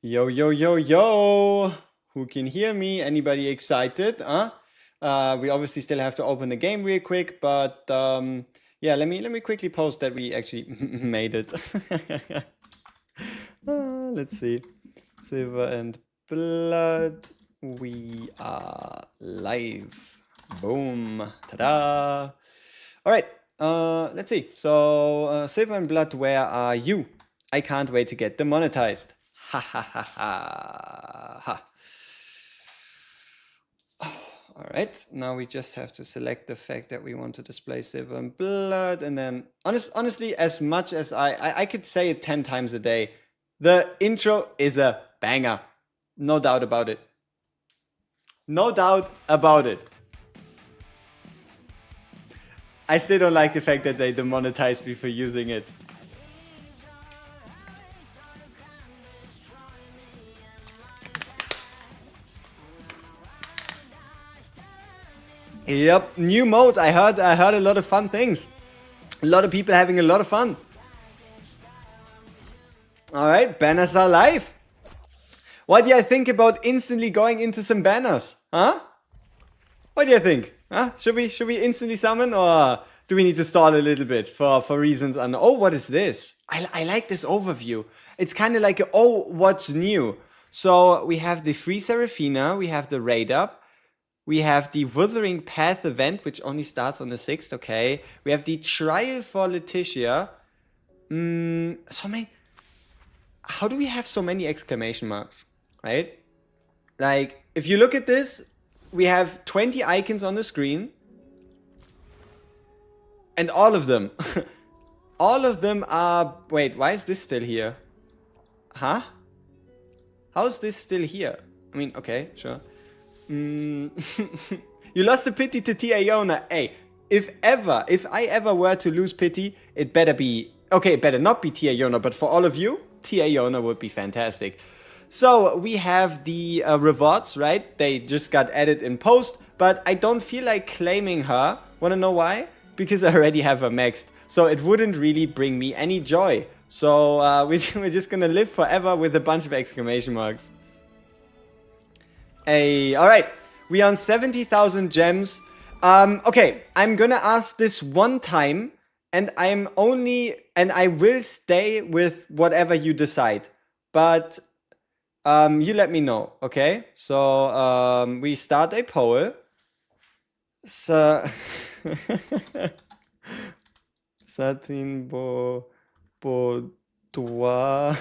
Yo, yo, yo, yo! Who can hear me? Anybody excited? Huh? We obviously still have to open the game real quick, but yeah, let me quickly post that we actually made it. Let's see. Silver and blood. We are live. Boom. Ta-da! All right. Let's see. So, silver and blood, where are you? I can't wait to get demonetized. Ha ha ha ha ha. All right, now we just have to select the fact that we want to display silver and blood, and then honestly, as much as I could say it 10 times a day, the intro is a banger. No doubt about it. No doubt about it. I still don't like the fact that they demonetized me for using it. Yep, new mode. I heard a lot of fun things. A lot of people having a lot of fun. All right, banners are live. What do you think about instantly going into some banners? Huh? What do you think? Huh? Should we instantly summon, or do we need to stall a little bit for reasons? Oh, what is this? I like this overview. It's kind of like oh, what's new? So we have the Free Seraphina, we have the Raid Up. We have the Wuthering Path event, which only starts on the 6th, okay. We have the trial for Letitia. So many... How do we have so many exclamation marks, right? Like, if you look at this, we have 20 icons on the screen. And all of them... all of them are... Wait, why is this still here? Huh? How is this still here? I mean, okay, sure. You lost the pity to Tia Yona. Hey, if I ever were to lose pity, it better be... Okay, it better not be Tia Yona, but for all of you, Tia Yona would be fantastic. So, we have the rewards, right? They just got added in post, but I don't feel like claiming her. Wanna know why? Because I already have her maxed. So, it wouldn't really bring me any joy. So, we're just gonna live forever with a bunch of exclamation marks. Hey, alright, we are on 70,000 gems. Okay, I'm gonna ask this one time, and I will stay with whatever you decide. But, you let me know, okay? So, we start a poll. So, Satin Boudoir.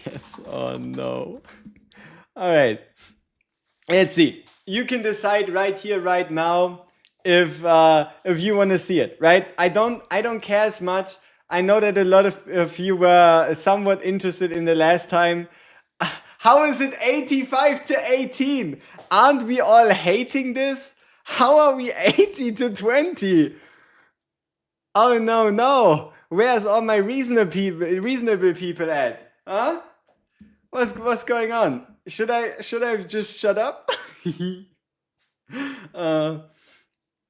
Yes or no? Alright, let's see. You can decide right here, right now, if you want to see it, right? I don't care as much. I know that a lot of you were somewhat interested in the last time. How is it 85 to 18? Aren't we all hating this? How are we 80 to 20? Oh no, no. Where's all my reasonable people at? Huh? What's going on? Should I just shut up?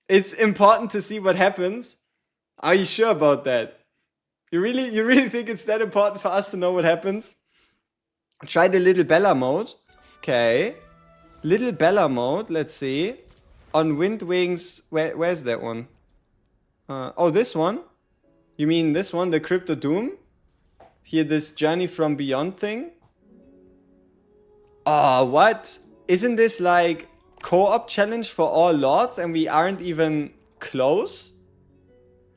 It's important to see what happens. Are you sure about that? You really think it's that important for us to know what happens? Try the Little Bella mode. Okay. Little Bella mode, let's see. On Wind Wings, where's that one? Oh, this one? You mean this one, the Crypt of Doom? Here, this Journey from Beyond thing? Oh, what? Isn't this like co-op challenge for all lords and we aren't even close?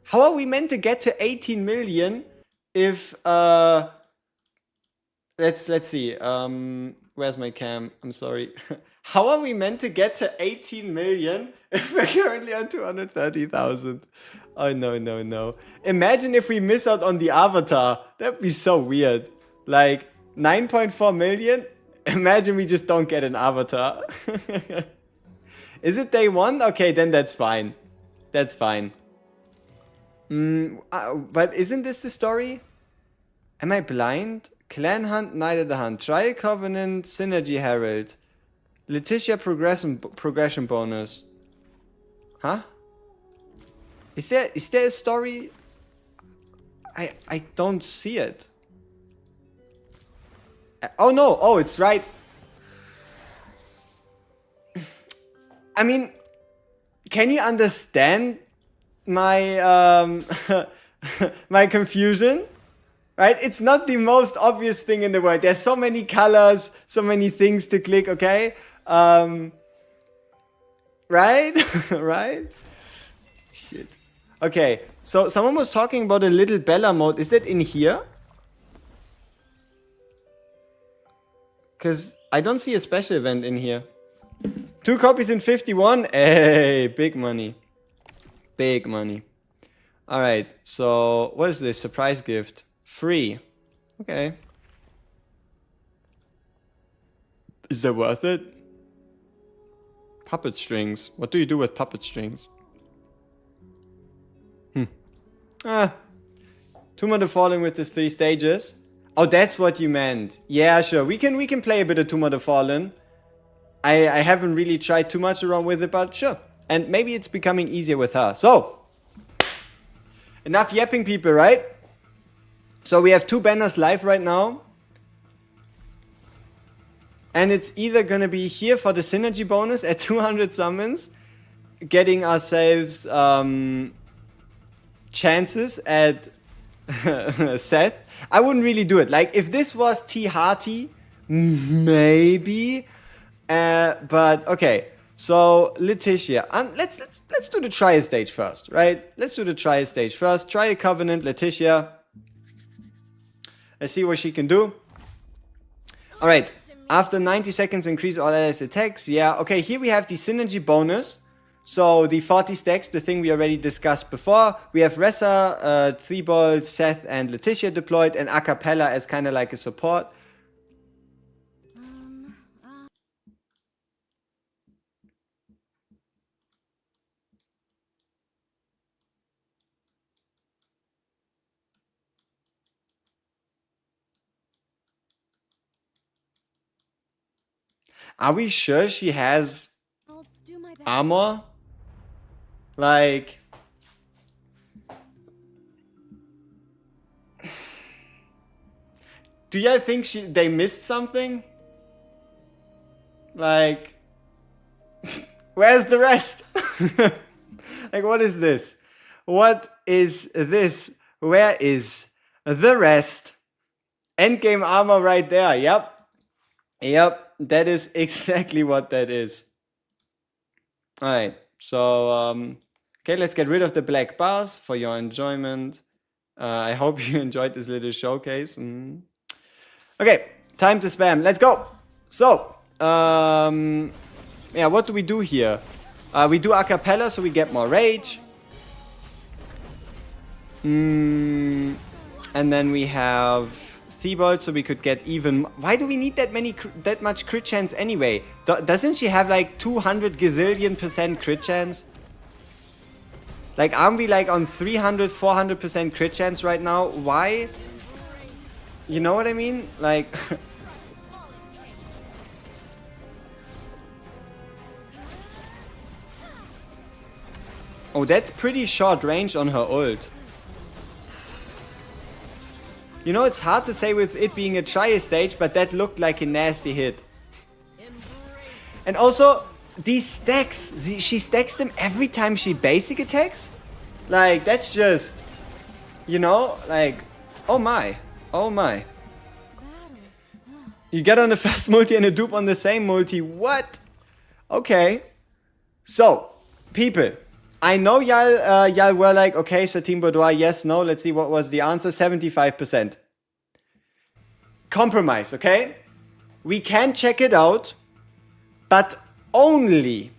How are we meant to get to 18 million if let's see. Where's my cam? I'm sorry. How are we meant to get to 18 million if we're currently on 230,000? Oh no. Imagine if we miss out on the avatar. That'd be so weird. Like 9.4 million? Imagine we just don't get an avatar. Is it day 1? Okay, then that's fine. That's fine. But isn't this the story? Am I blind? Clan Hunt, Night of the Hunt, Trial Covenant, Synergy Herald, Letitia progression bonus. Huh? Is there a story? I don't see it. Oh no, oh, it's right. I mean, can you understand my my confusion? Right? It's not the most obvious thing in the world. There's so many colors, so many things to click, okay? Right? Right? Shit. Okay, so someone was talking about a little Bella mode. Is that in here? Because I don't see a special event in here. 2 copies in 51. Hey, big money. Big money. Alright, so what is this? Surprise gift. Free. Okay. Is that worth it? Puppet strings. What do you do with puppet strings? Tomb of the Fallen with the 3 stages. Oh, that's what you meant. Yeah, sure. We can play a bit of Tomb of the Fallen. I haven't really tried too much around with it, but sure. And maybe it's becoming easier with her. So, enough yapping, people, right? So we have 2 banners live right now. And it's either gonna be here for the synergy bonus at 200 summons, getting ourselves chances at Seth. I wouldn't really do it. Like, if this was T Hearty, maybe. But okay. So Letitia, let's do the trial stage first, right? Let's do the trial stage first. Trial Covenant, Letitia. Let's see what she can do. All right. After 90 seconds, increase all allies attacks. Yeah. Okay. Here we have the synergy bonus. So the 40 stacks, the thing we already discussed before. We have Ressa, Thibault, Seth, and Letitia deployed, and Acapella as kind of like a support. Are we sure she has armor? Like... Do y'all think they missed something? Like... Where's the rest? Like, what is this? What is this? Where is the rest? Endgame armor right there. Yep. Yep. That is exactly what that is. Alright. So, okay, let's get rid of the black bars for your enjoyment. I hope you enjoyed this little showcase. Okay, time to spam. Let's go. So, yeah, what do we do here? We do a cappella so we get more rage. And then we have Thibault so we could get even... Why do we need that much crit chance anyway? Doesn't she have like 200 gazillion% crit chance? Like, aren't we like on 300, 400% crit chance right now? Why? You know what I mean? Like... Oh, that's pretty short range on her ult. You know, it's hard to say with it being a trial stage, but that looked like a nasty hit. And also, these stacks, she stacks them every time she basic attacks? Like, that's just, you know, like, oh my, oh my. You get on the first multi and a dupe on the same multi, what? Okay. So, people, I know y'all were like, okay, Satine Boudoir, yes, no, let's see what was the answer, 75%. Compromise, okay? We can check it out, but only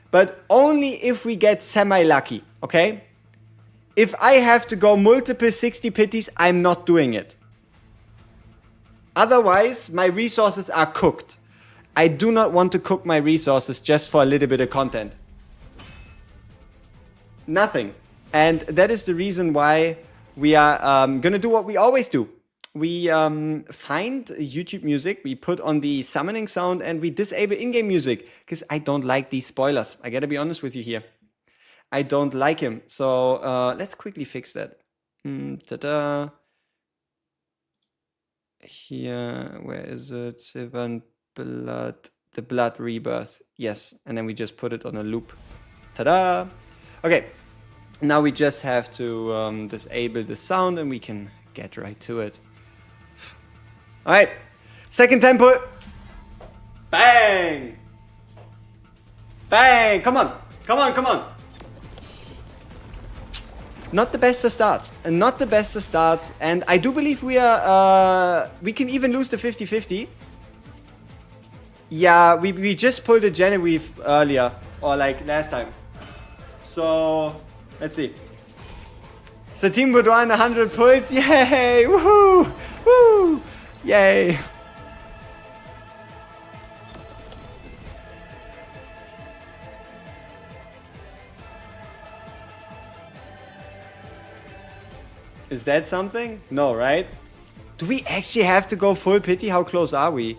if we get semi-lucky, okay? If I have to go multiple 60 pities, I'm not doing it. Otherwise, my resources are cooked. I do not want to cook my resources just for a little bit of content. Nothing. And that is the reason why we are gonna do what we always do. We find YouTube music, we put on the summoning sound, and we disable in-game music. Because I don't like these spoilers. I gotta be honest with you here. I don't like him. So let's quickly fix that. Ta-da. here, where is it? Sylvan Blood, the Blood Rebirth. Yes, and then we just put it on a loop. Ta-da! Okay, now we just have to disable the sound and we can get right to it. Alright, second tempo. Bang! Bang! Come on! Come on, come on! Not the best of starts. Not the best of starts. And I do believe we are... we can even lose the 50-50. Yeah, we just pulled a Genevieve earlier. Or like last time. So, let's see. So Team Boudoir in 100 pulls. Yay! Woohoo! Woo! Yay! Is that something? No, right? Do we actually have to go full pity? How close are we?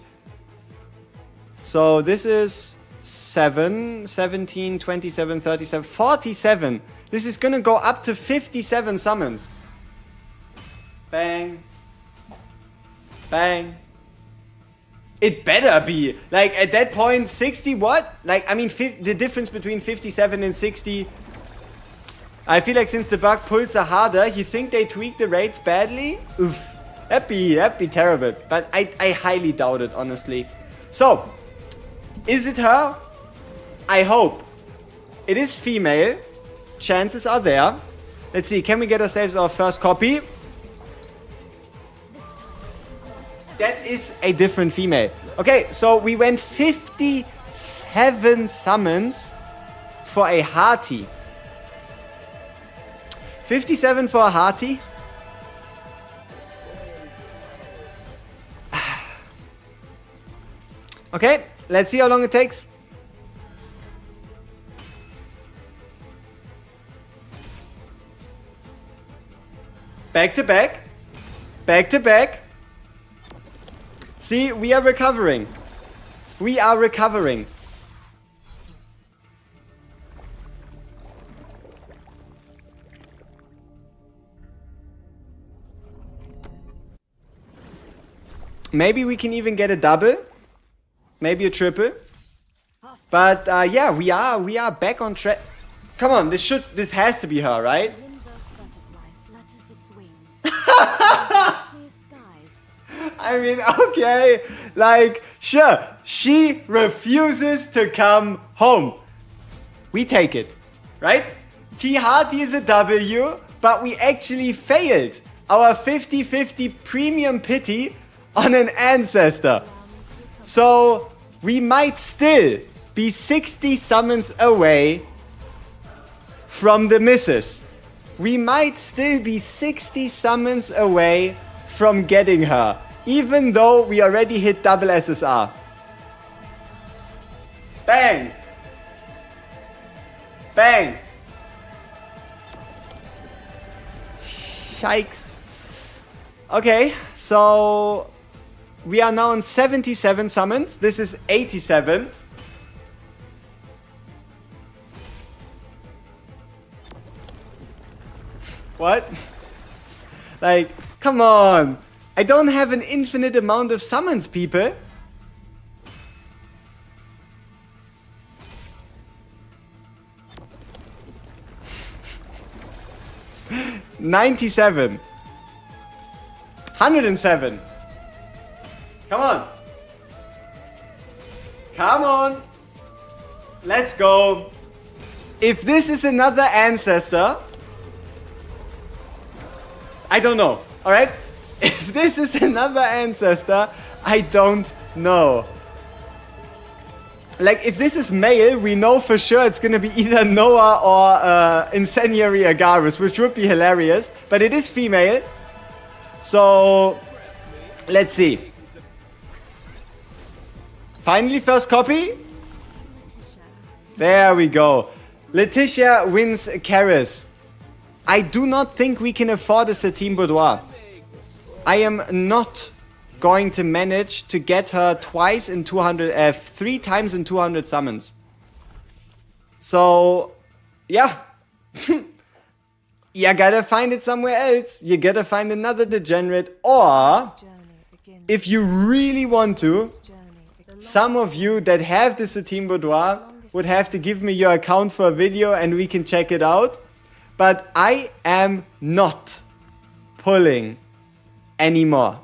So this is 7, 17, 27, 37, 47. This is gonna go up to 57 summons. Bang. Bang. It better be. Like at that point, 60 what? Like, I mean, the difference between 57 and 60... I feel like since the bug pulls are harder, you think they tweak the rates badly? Oof. That'd be terrible. But I highly doubt it, honestly. So, is it her? I hope. It is female. Chances are there. Let's see, can we get ourselves our first copy? That is a different female. Okay, so we went 57 summons for a hearty. 57 for a hearty. Okay, let's see how long it takes. Back to back. Back to back. See, we are recovering. We are recovering. Maybe we can even get a double. Maybe a triple. But yeah, we are back on track. Come on, this has to be her, right? I mean, okay, like, sure, she refuses to come home. We take it, right? T Hardy is a W, but we actually failed our 50-50 premium pity on an ancestor. So we might still be 60 summons away from the missus. We might still be 60 summons away from getting her, even though we already hit double SSR. Bang! Bang! Shikes. Okay, so we are now on 77 summons. This is 87. What? Like, come on. I don't have an infinite amount of summons, people. $97. 107. Come on. Come on. Let's go. If this is another ancestor, I don't know. Alright? If this is another ancestor, I don't know. Like, if this is male, we know for sure it's gonna be either Noah or Incendiary Agarus, which would be hilarious. But it is female. So, let's see. Finally, first copy. There we go. Letitia wins Karis. I do not think we can afford a Team Boudoir. I am not going to manage to get her twice in 200, 3 times in 200 summons. So, yeah. You gotta find it somewhere else. You gotta find another degenerate, or if you really want to, some of you that have the Satin Boudoir would have to give me your account for a video and we can check it out. But I am not pulling anymore.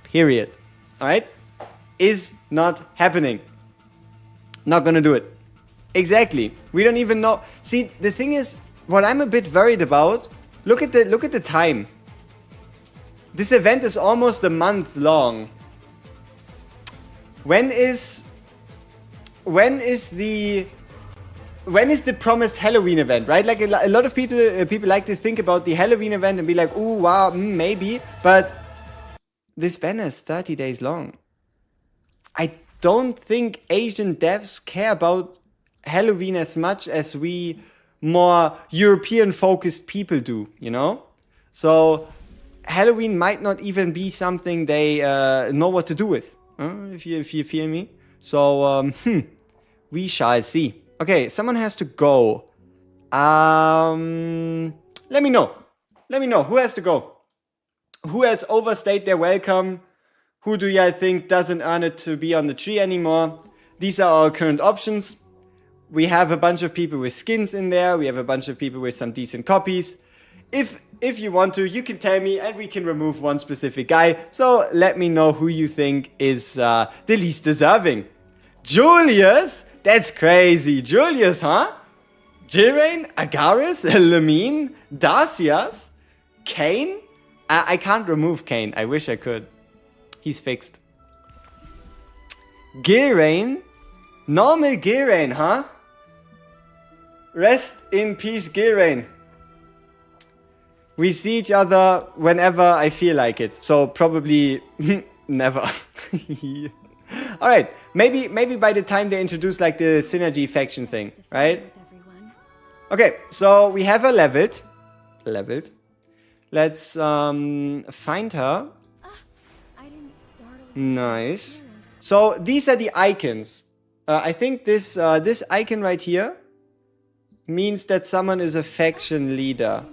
Period. Alright? Is not happening. Not gonna do it. Exactly. We don't even know. See, the thing is, what I'm a bit worried about, look at the time. This event is almost a month long. When is the promised Halloween event, right? Like a lot of people like to think about the Halloween event and be like, ooh, wow, maybe. But this banner is 30 days long. I don't think Asian devs care about Halloween as much as we more European-focused people do, you know? So Halloween might not even be something they know what to do with, if you feel me. So, we shall see. Okay, someone has to go. Let me know. Let me know. Who has to go? Who has overstayed their welcome? Who do you think doesn't earn it to be on the tree anymore? These are our current options. We have a bunch of people with skins in there. We have a bunch of people with some decent copies. If you want to, you can tell me and we can remove one specific guy. So let me know who you think is the least deserving. Julius? That's crazy. Julius, huh? Jirain? Agaris? Lamine? Darcias? Kane? I can't remove Kane. I wish I could. He's fixed. Gilrain? Normal Gilrain, huh? Rest in peace, Gilrain. We see each other whenever I feel like it. So probably never. Alright, maybe by the time they introduce like the synergy faction thing, right? Okay, so we have her leveled. Let's find her. Nice. So these are the icons. I think this icon right here means that someone is a faction leader.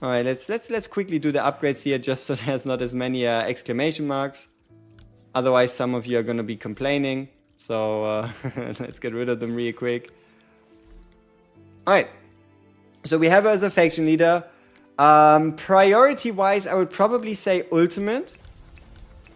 Alright, let's quickly do the upgrades here just so there's not as many exclamation marks. Otherwise some of you are gonna be complaining. So let's get rid of them real quick. Alright. So we have her as a faction leader. Priority wise I would probably say ultimate.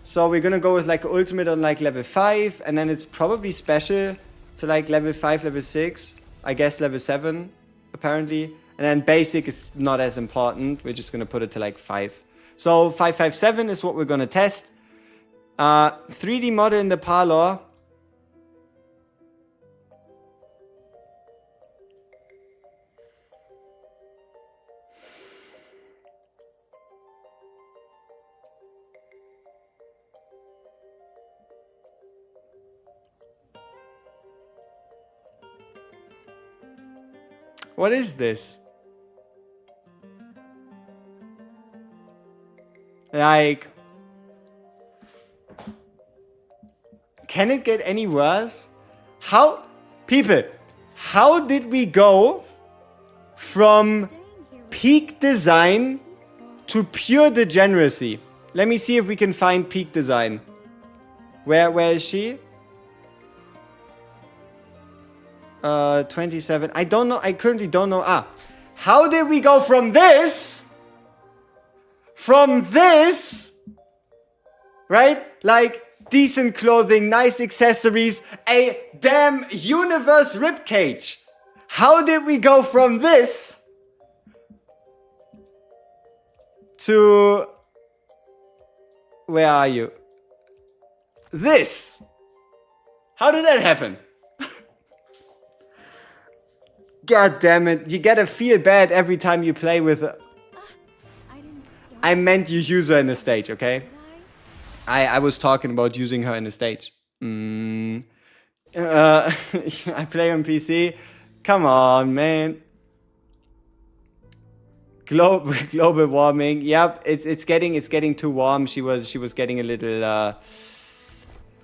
So we're gonna go with like ultimate on like level 5 and then it's probably special to like level 5, level 6. I guess level 7 apparently. And then basic is not as important. We're just gonna put it to like 5. So 557 is what we're gonna test. 3D model in the parlor. What is this? Like, can it get any worse? How, people, how did we go from peak design to pure degeneracy? Let me see if we can find peak design. Where is she? 27. I don't know. I currently don't know. How did we go from this? From this? Right? Like, decent clothing, nice accessories, a damn universe ribcage. How did we go from this to... Where are you? This? How did that happen? God damn it. You gotta feel bad every time you play with... I meant you use her in the stage, okay? I was talking about using her in the stage. I play on PC. Come on, man. Global warming. Yep, it's getting too warm. She was getting a little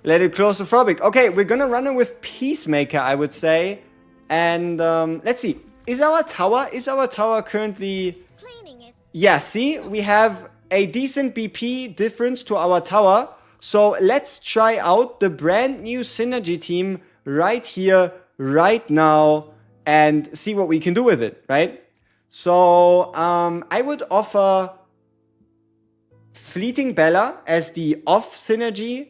claustrophobic. Okay, we're gonna run her with Peacemaker, I would say. And let's see. Is our tower currently Yeah, see, we have a decent BP difference to our tower. So let's try out the brand new synergy team right here, right now, and see what we can do with it, right? So I would offer Fleeting Bella as the off synergy,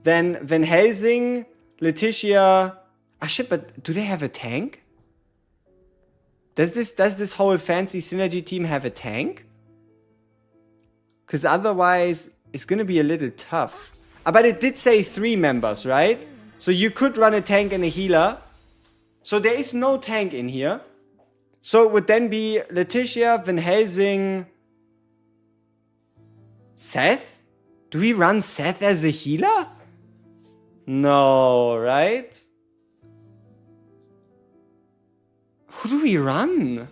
then Van Helsing, Letitia. Ah shit, but do they have a tank? Does this whole fancy synergy team have a tank? Because otherwise, it's gonna be a little tough. But it did say 3 members, right? So you could run a tank and a healer. So there is no tank in here. So it would then be Leticia, Van Helsing, Seth? Do we run Seth as a healer? No, right? Who do we run?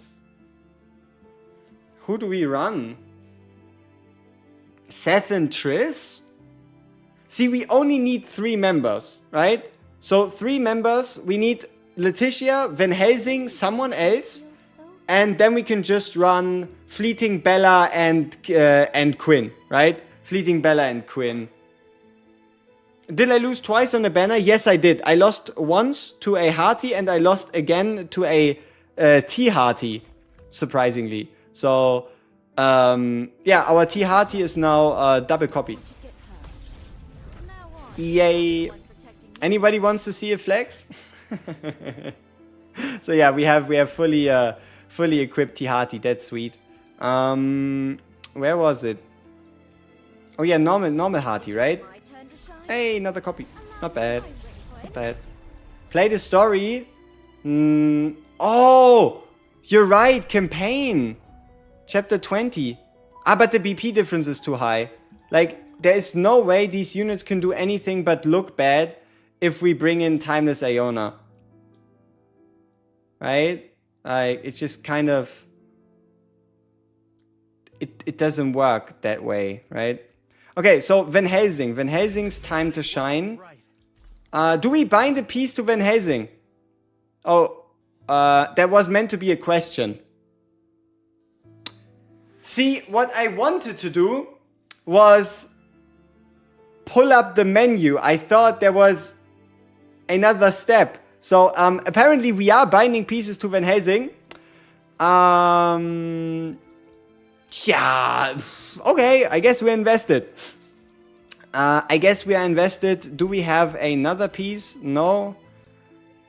Who do we run? Seth and Triss? See, we only need 3 members, right? So 3 members, we need Leticia, Van Helsing, someone else, and then we can just run Fleeting Bella and Quinn, right? Fleeting Bella and Quinn. Did I lose twice on the banner? Yes, I did. I lost once to a Hearty and I lost again to a T-Hearty, surprisingly. So, yeah, our T-Hearty is now double copy. Yay. Anybody wants to see a flex? So yeah, we have fully equipped T-Hearty. That's sweet. Where was it? Oh yeah, normal Hearty, right? Hey, another copy. Not bad. Not bad. Play the story. Oh, you're right. Campaign. Chapter 20. Ah, but the BP difference is too high. Like, there is no way these units can do anything but look bad if we bring in Timeless Iona. Right? Like, it's just kind of... It doesn't work that way, right? Okay, so Van Helsing. Van Helsing's time to shine. Do we bind a piece to Van Helsing? Oh, that was meant to be a question. See, what I wanted to do was pull up the menu. I thought there was another step. So, apparently we are binding pieces to Van Helsing. Yeah, okay, I guess we're invested. I guess we are invested. Do we have another piece? No.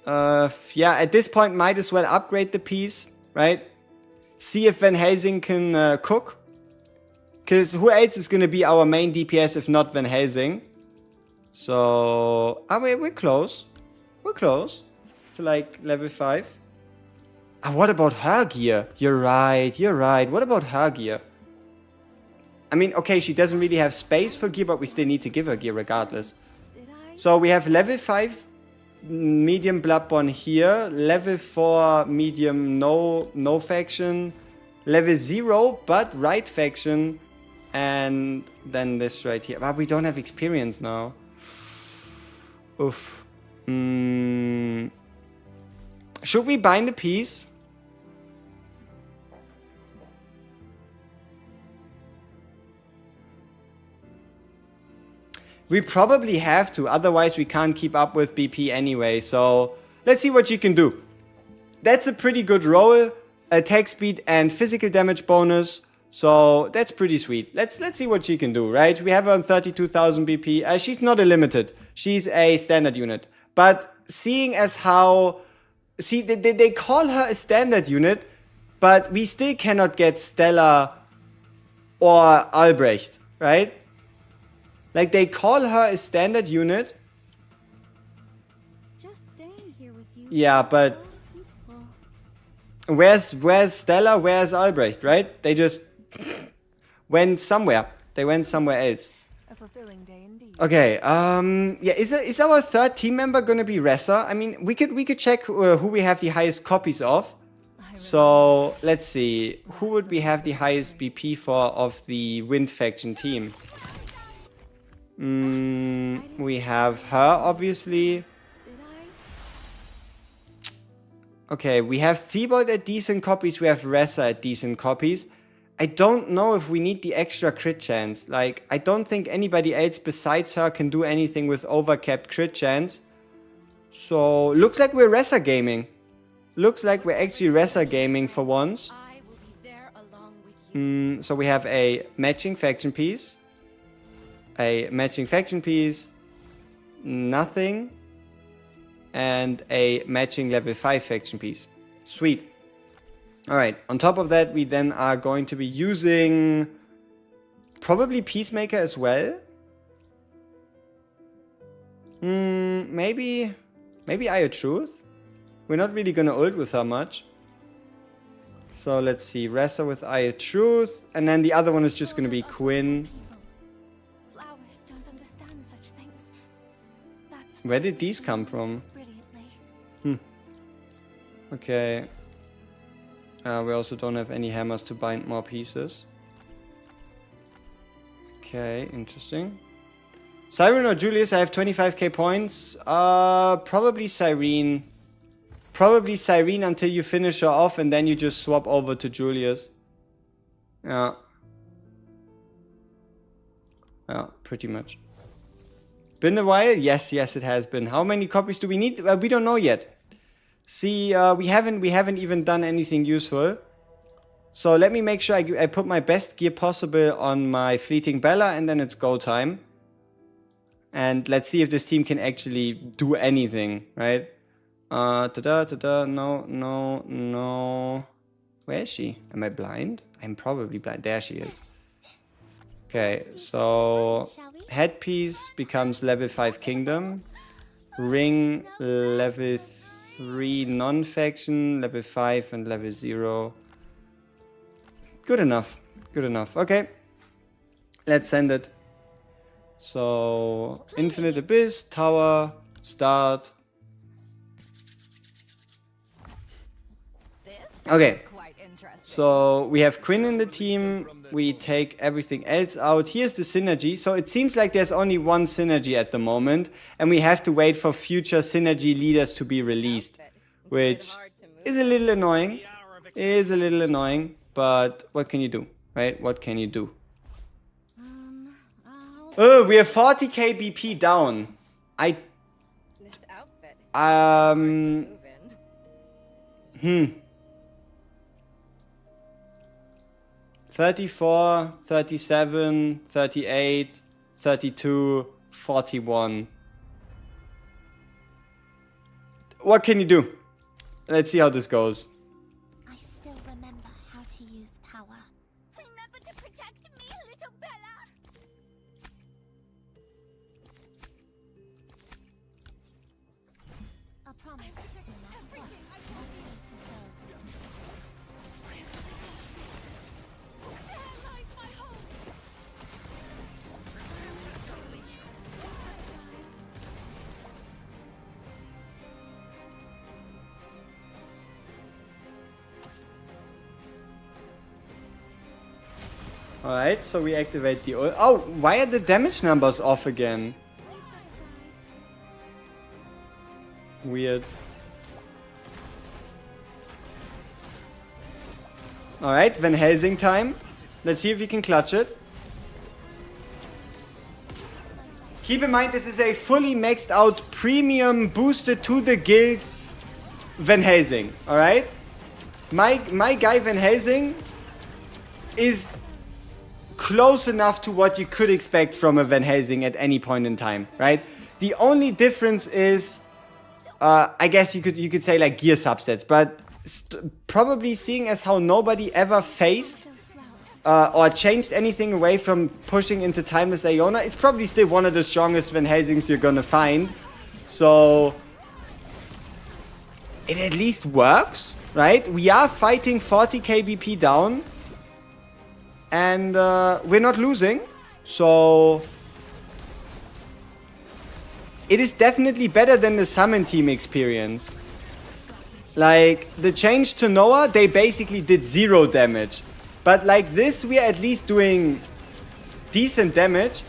Yeah, at this point, might as well upgrade the piece, right? See if Van Helsing can cook. Because who else is going to be our main DPS if not Van Helsing? So, we're close. We're close to like level 5. What about her gear? You're right, you're right. What about her gear? I mean, okay, she doesn't really have space for gear, but we still need to give her gear regardless. So we have level 5 medium Bloodborne here. Level 4 medium no faction. Level 0 but right faction. And then this right here. But we don't have experience now. Oof. Should we bind the piece? We probably have to, otherwise we can't keep up with BP anyway. So let's see what you can do. That's a pretty good roll. Attack speed and physical damage bonus. So that's pretty sweet. Let's see what she can do, right? We have her on 32,000 BP. She's not a limited. She's a standard unit. But seeing as how... See, they call her a standard unit, but we still cannot get Stella or Albrecht, right? Like, they call her a standard unit. Just staying here with you. Yeah, but where's Stella? Where's Albrecht, right? They just went somewhere. They went somewhere else. A fulfilling day indeed. Okay, yeah, is our third team member gonna be Ressa? I mean, we could check who we have the highest copies of. So, let's see. Who would we have the highest BP for of the Wind faction team? We have her, obviously. Okay, we have Thibaut at decent copies. We have Ressa at decent copies. I don't know if we need the extra crit chance. Like, I don't think anybody else besides her can do anything with overcapped crit chance. So, looks like we're Resa gaming. Looks like we're actually Resa gaming for once. I will be there along with you. So we have a matching faction piece. A matching faction piece. Nothing. And a matching level 5 faction piece. Sweet. Alright, on top of that, we then are going to be using probably Peacemaker as well. Maybe Eye of Truth. We're not really gonna ult with her much. So let's see, Resa with Eye of Truth, and then the other one is just gonna be Quinn. Flowers don't understand such things. That's Where did these come from? brilliantly. Okay. We also don't have any hammers to bind more pieces. Okay, interesting. Siren or Julius, I have 25k points. Probably Cyrene. Probably Cyrene until you finish her off and then you just swap over to Julius. Yeah. Yeah, pretty much. Been a while? Yes, it has been. How many copies do we need? We don't know yet. See, we haven't even done anything useful. So let me make sure I put my best gear possible on my Fleeting Bella and then it's go time. And let's see if this team can actually do anything, right? No. Where is she? Am I blind? I'm probably blind. There she is. Okay, so headpiece becomes level 5 kingdom. Ring level 3 non-faction, level 5 and level 0. Good enough. Good enough. Okay. Let's send it. So, Infinite Abyss, Tower, Start. Okay. So, we have Quinn in the team. We take everything else out. Here's the synergy. So, it seems like there's only one synergy at the moment. And we have to wait for future synergy leaders to be released. Which is a little annoying. But what can you do? Right? What can you do? Oh, we are 40k BP down. This outfit. 34, 37, 38, 32, 41. What can you do? Let's see how this goes. I still remember how to use power. Remember to protect me, little Bella. A promise, no matter what, must be fulfilled. There lies my home. Alright, so we activate the ult. Oh, why are the damage numbers off again? Weird. Alright, Van Helsing time. Let's see if we can clutch it. Keep in mind, this is a fully maxed out premium boosted to the guilds Van Helsing. Alright? My guy Van Helsing is close enough to what you could expect from a Van Helsing at any point in time, right? The only difference is, I guess you could say like gear subsets, but probably seeing as how nobody ever faced or changed anything away from pushing into Timeless Iona, it's probably still one of the strongest Van Helsings you're gonna find. So it at least works, right? We are fighting 40k BP down. And we're not losing, so it is definitely better than the summon team experience. Like, the change to Noah, they basically did 0 damage. But like this, we are at least doing decent damage.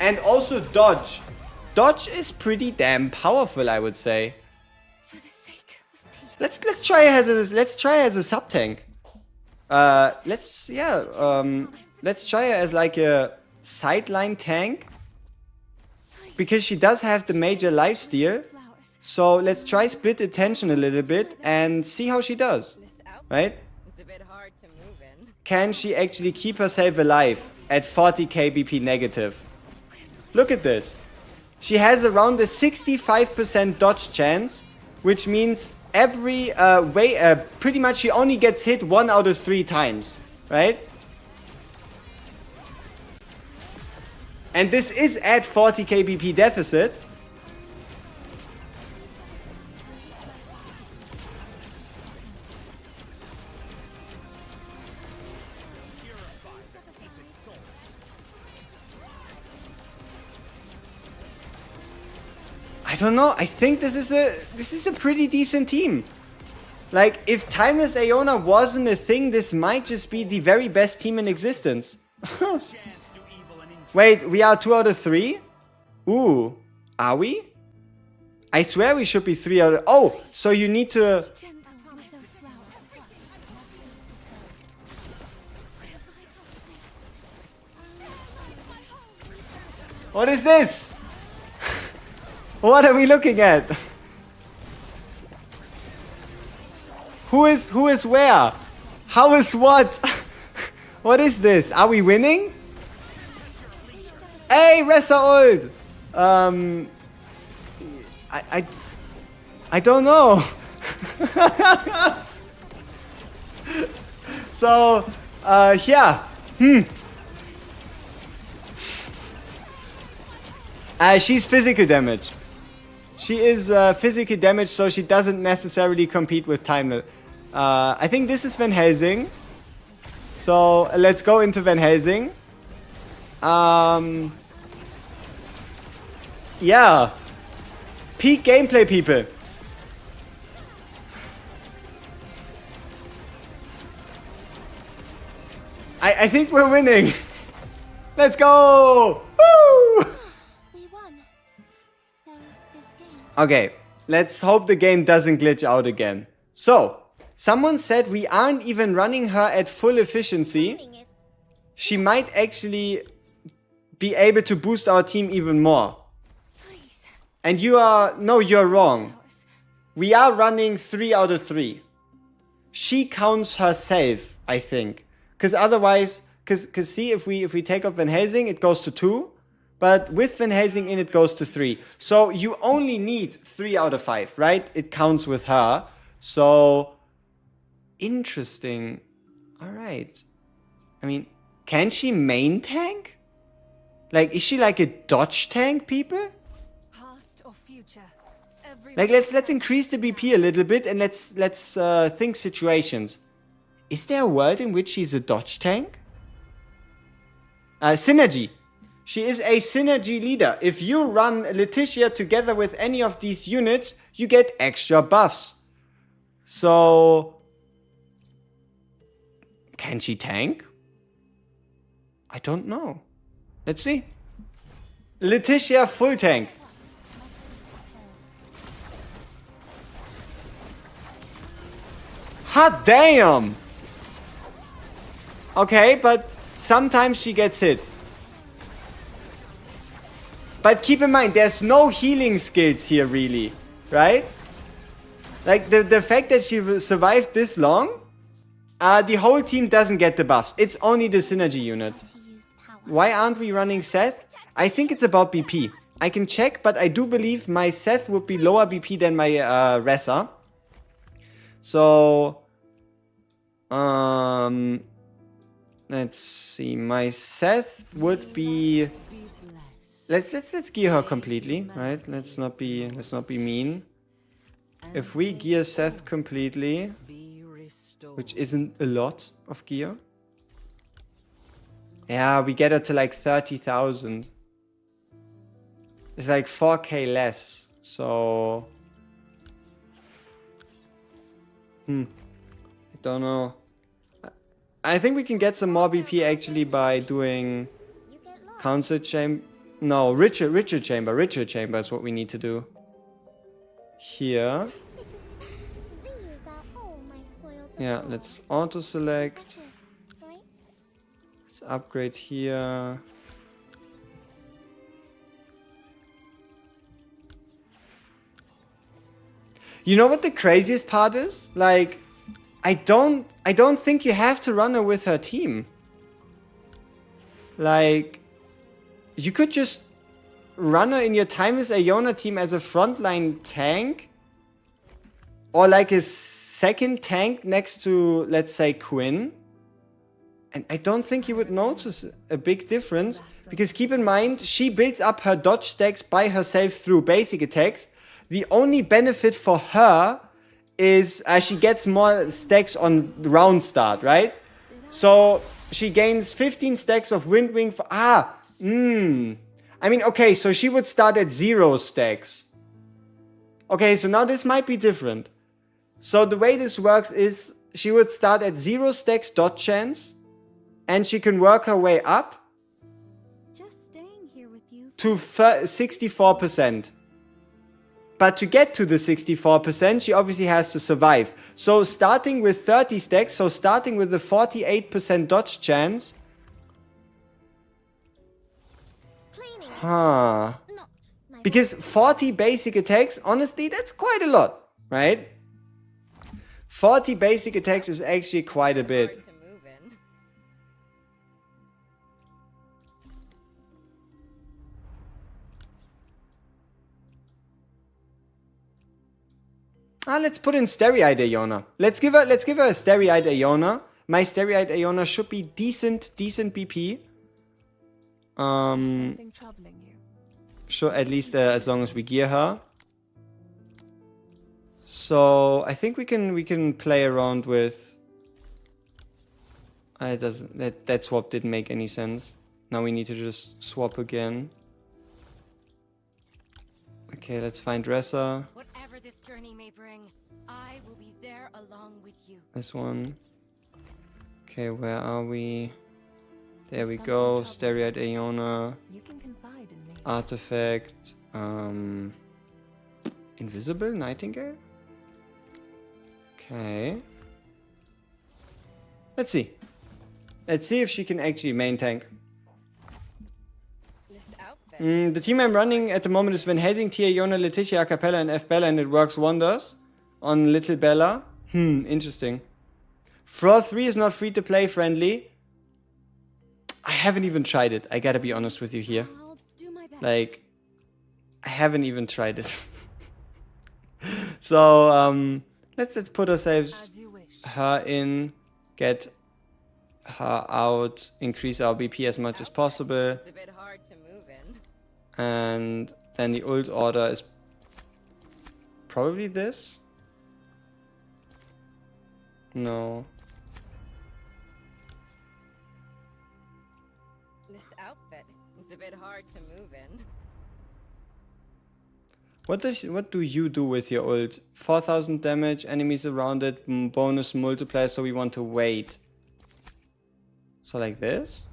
And also dodge. Dodge is pretty damn powerful, I would say. For the sake of peace. Let's try as a sub tank. let's try her as like a sideline tank. Because she does have the major lifesteal. So let's try split attention a little bit and see how she does. This outfit. Right? It's a bit hard to move in. Can she actually keep herself alive at 40k BP negative? Look at this. She has around a 65% dodge chance, which means every pretty much she only gets hit 1 out of 3 times, right? And this is at 40k BP deficit. I don't know. I think this is a pretty decent team. Like, if Timeless Aeona wasn't a thing, this might just be the very best team in existence. Wait, we are 2 out of 3? Ooh, are we? I swear we should be 3 out of... Oh, so you need to... What is this? What are we looking at? Who is where? How is what? What is this? Are we winning? Hey, Ressa Old! I don't know. So, yeah. She's physical damage. She is physical damage, so she doesn't necessarily compete with Timeless. I think this is Van Helsing. So let's go into Van Helsing. Yeah. Peak gameplay, people. I think we're winning. Let's go! Woo! We won. Though this game. Okay, let's hope the game doesn't glitch out again. So, someone said we aren't even running her at full efficiency. She might actually be able to boost our team even more. Please. And you're wrong. We are running 3 out of 3. She counts herself, I think. Because otherwise, because see, if we take off Van Helsing, it goes to 2. But with Van Helsing in, it goes to 3. So you only need 3 out of 5, right? It counts with her. So, interesting. All right. I mean, can she main tank? Like, is she like a dodge tank, people? Past or future. Like, let's increase the BP a little bit and let's think situations. Is there a world in which she's a dodge tank? Synergy. She is a synergy leader. If you run Letitia together with any of these units, you get extra buffs. So, can she tank? I don't know. Let's see. Letitia full tank. Hot damn! Okay, but sometimes she gets hit. But keep in mind, there's no healing skills here really, right? Like the fact that she survived this long, the whole team doesn't get the buffs. It's only the synergy unit. Why aren't we running Seth? I think it's about BP. I can check, but I do believe my Seth would be lower BP than my Ressa. So, let's see. My Seth would be. Let's gear her completely, right? Let's not be mean. If we gear Seth completely, which isn't a lot of gear. Yeah, we get her to like 30,000. It's like 4k less. So, I don't know. I think we can get some more BP actually by doing Council Chamber. No, Ritual Chamber. Ritual Chamber is what we need to do. Here. These are all my spoils of Yeah, war. let's auto select. Let's upgrade here. You know what the craziest part is? Like, I don't think you have to run her with her team. Like, you could just run her in your Timeless Iona team as a frontline tank. Or like a second tank next to, let's say, Quinn. And I don't think you would notice a big difference. Because keep in mind, she builds up her dodge stacks by herself through basic attacks. The only benefit for her is she gets more stacks on round start, right? So she gains 15 stacks of Wind Wing for... I mean, okay, so she would start at 0 stacks. Okay, so now this might be different. So the way this works is she would start at 0 stacks dodge chance. And she can work her way up Just staying here with you. to 64%. But to get to the 64%, she obviously has to survive. So starting with 30 stacks, so starting with the 48% dodge chance. Cleaning. Huh. Not my Because 40 basic attacks, honestly, that's quite a lot, right? 40 basic attacks is actually quite a bit. Hard to move in. Let's put in Starry-Eyed Iona. Let's give her a Starry-Eyed Iona. My Starry-Eyed Iona should be decent BP. Something troubling you. Sure, at least as long as we gear her. So I think we can play around with. It doesn't. That swap didn't make any sense. Now we need to just swap again. Okay, let's find Dresser. Whatever this journey may bring, I will be there along with you. This one. Okay, where are we? There we go. Starry-Eyed Iona. You can confide in me. Artifact. Invisible Nightingale? Okay. Let's see. Let's see if she can actually main tank. This outfit. The team I'm running at the moment is Van Helsing, Tia, Iona, Letitia, Acapella, and F Bella, and it works wonders on Little Bella. Interesting. Froth 3 is not free to play friendly. I haven't even tried it. I gotta be honest with you here. I'll do my best. Like, I haven't even tried it. So, let's put ourselves As you wish. her in, get her out, increase our BP as much as possible, It's a bit hard to move in. and then the ult order is probably this. No. This outfit. It's a bit hard to move in. What do you do with your ult? 4,000 damage, enemies around it, bonus multiplier, so we want to wait. So like this?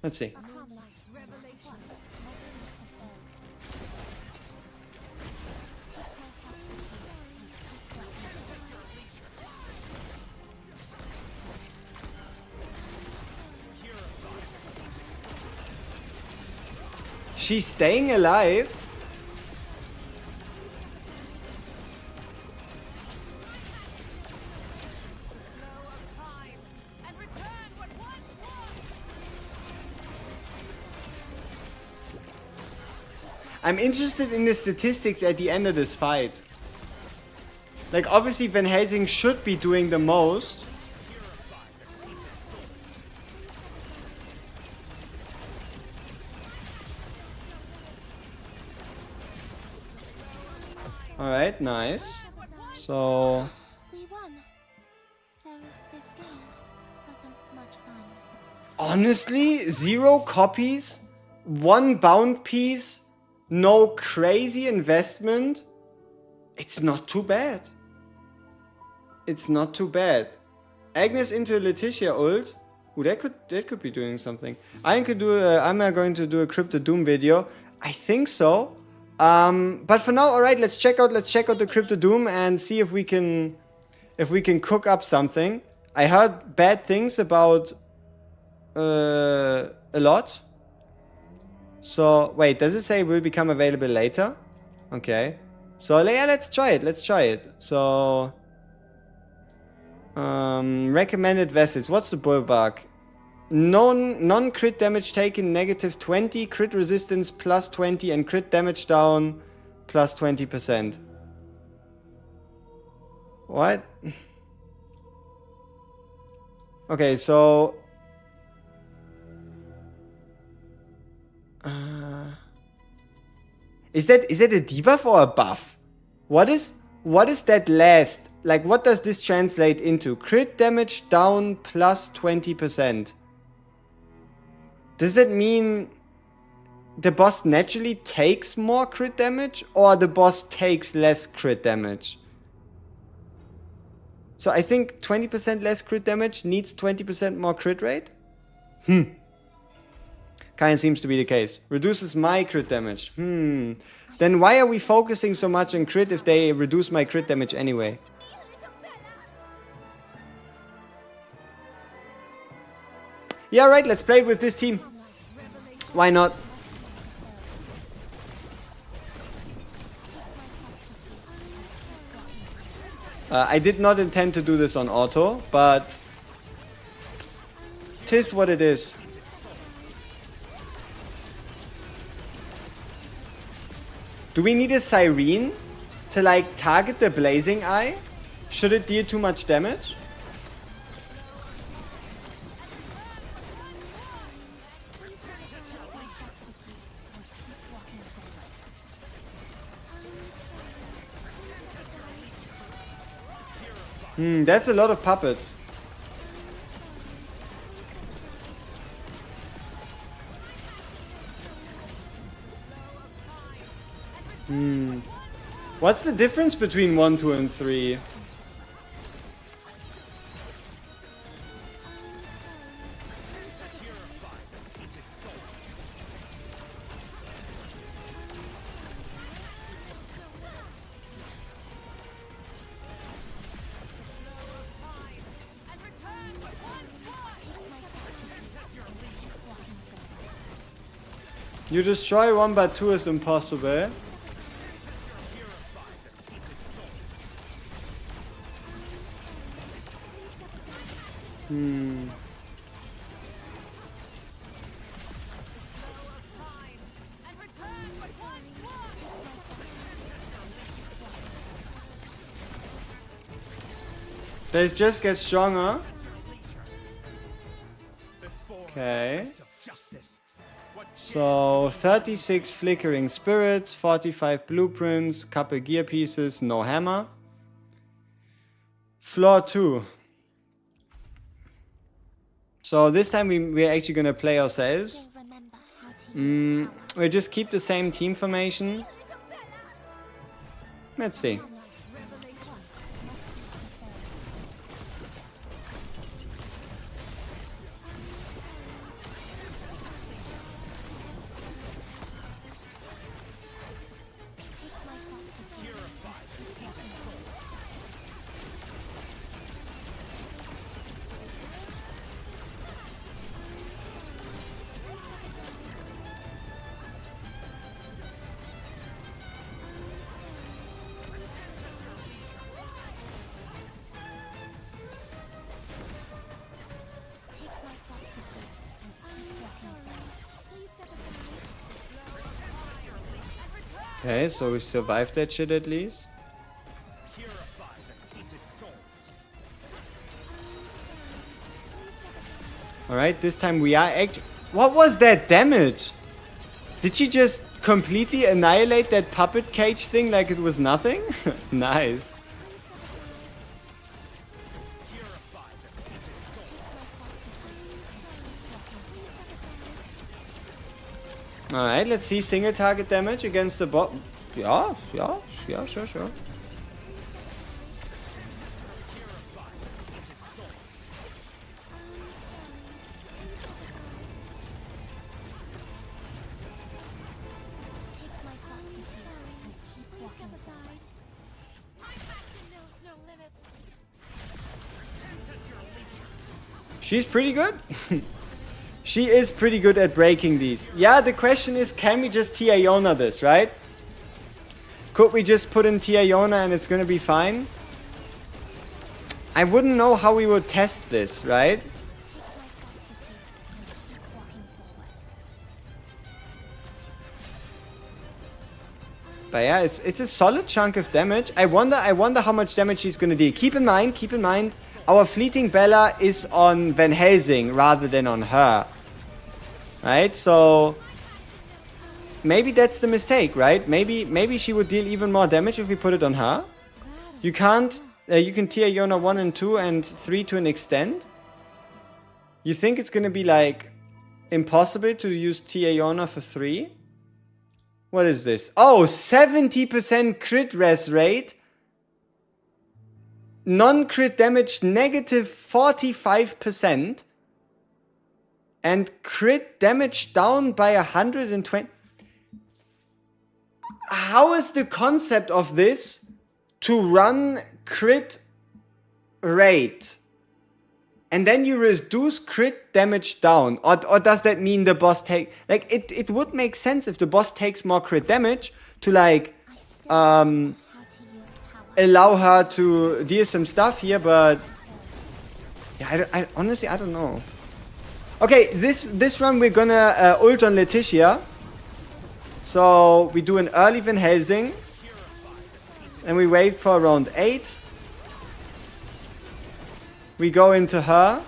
Let's see. She's staying alive? I'm interested in the statistics at the end of this fight. Like, obviously Van Helsing should be doing the most. Alright, nice. So... We won. Though this game wasn't much fun. honestly, 0 copies, 1 bound piece, no crazy investment. It's not too bad. It's not too bad. Agnes into Letitia ult. Ooh, that could be doing something. I'm going to do a Crypt of Doom video. I think so. But for now, all right. Let's check out the Crypt of Doom and see if we can cook up something. I heard bad things about a lot. So, wait, does it say will become available later? Okay. So, yeah, let's try it. Let's try it. So, recommended vessels. What's the bulwark? Non-crit damage taken -20, crit resistance +20, and crit damage down +20%. What? Okay, so... Is that a debuff or a buff? What is that last? Like, what does this translate into? Crit damage down +20%. Does that mean the boss naturally takes more crit damage, or the boss takes less crit damage? So I think 20% less crit damage needs 20% more crit rate? Kinda seems to be the case. Reduces my crit damage. Then why are we focusing so much on crit if they reduce my crit damage anyway? Yeah, right, let's play with this team. Why not? I did not intend to do this on auto, but... 'tis what it is. Do we need a Siren to like target the Blazing Eye? Should it deal too much damage? That's a lot of puppets. What's the difference between 1, 2, and 3? You destroy one but two is impossible. They just get stronger. Okay. So 36 flickering spirits, 45 blueprints, couple gear pieces, no hammer. Floor 2. So this time we're actually gonna play ourselves. We'll just keep the same team formation. Let's see. Okay, so we survived that shit at least. Alright, this time we are actually... What was that damage? Did she just completely annihilate that puppet cage thing like it was nothing? Nice. Alright, let's see single target damage against the bot. Yeah, sure. She's pretty good. She is pretty good at breaking these. Yeah, the question is, can we just Tia Yona this, right? Could we just put in Tia Yona and it's gonna be fine? I wouldn't know how we would test this, right? But yeah, it's a solid chunk of damage. I wonder how much damage she's gonna deal. Keep in mind, our Fleeting Bella is on Van Helsing rather than on her. Right? So maybe that's the mistake, right? Maybe she would deal even more damage if we put it on her. You can't you can Tia Yona 1 and 2 and 3 to an extent. You think it's gonna be like impossible to use Tia Yona for 3? What is this? Oh, 70% crit res rate. Non-crit damage negative 45%. And crit damage down by 120. How is the concept of this to run crit rate? And then you reduce crit damage down. Or does that mean the boss take... Like, it would make sense if the boss takes more crit damage to, like, allow her to deal some stuff here, but... Yeah, I honestly, I don't know. Okay, this run we're gonna ult on Leticia. So, we do an early Van Helsing. And we wait for around 8. We go into her.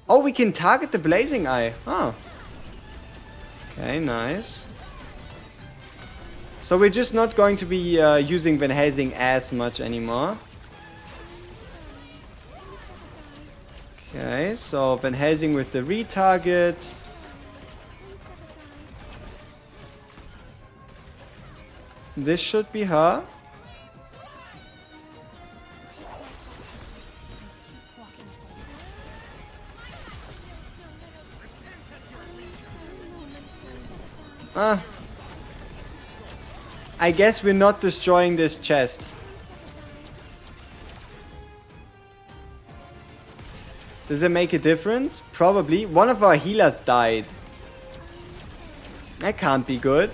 Oh, we can target the Blazing Eye. Oh. Okay, nice. So we're just not going to be using Van Helsing as much anymore. Okay, so Van Helsing with the retarget. This should be her. I guess we're not destroying this chest. Does it make a difference? Probably. One of our healers died. That can't be good.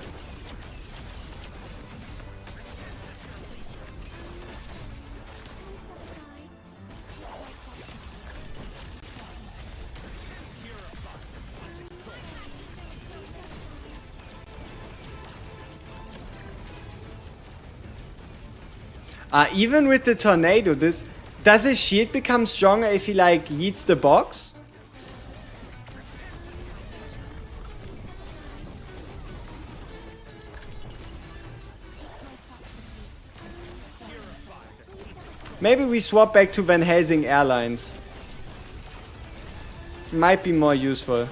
Even with the tornado, does his shield become stronger if he like yeets the box? Maybe we swap back to Van Helsing Airlines. Might be more useful.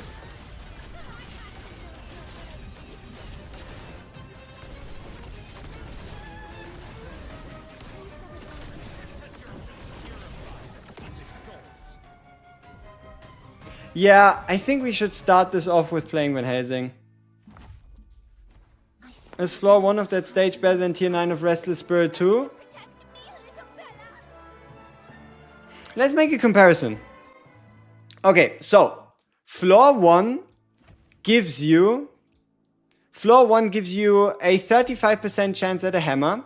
Yeah, I think we should start this off with playing Van Helsing. Is floor 1 of that stage better than tier 9 of Restless Spirit 2? Let's make a comparison. Okay, so floor 1 gives you a 35% chance at a hammer,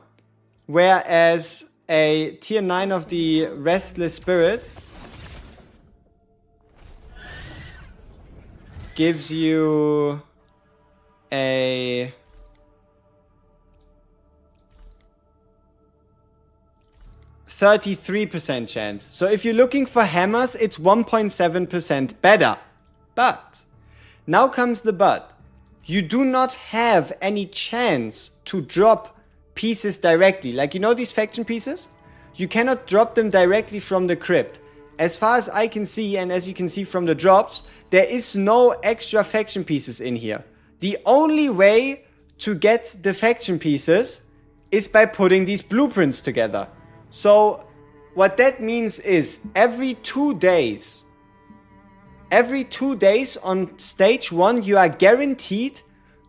whereas a tier 9 of the Restless Spirit gives you a 33% chance. So if you're looking for hammers, it's 1.7% better. But now comes the but. You do not have any chance to drop pieces directly. Like, you know these faction pieces? You cannot drop them directly from the crypt. As far as I can see, and as you can see from the drops, there is no extra faction pieces in here. The only way to get the faction pieces is by putting these blueprints together. So what that means is every 2 days on stage 1, you are guaranteed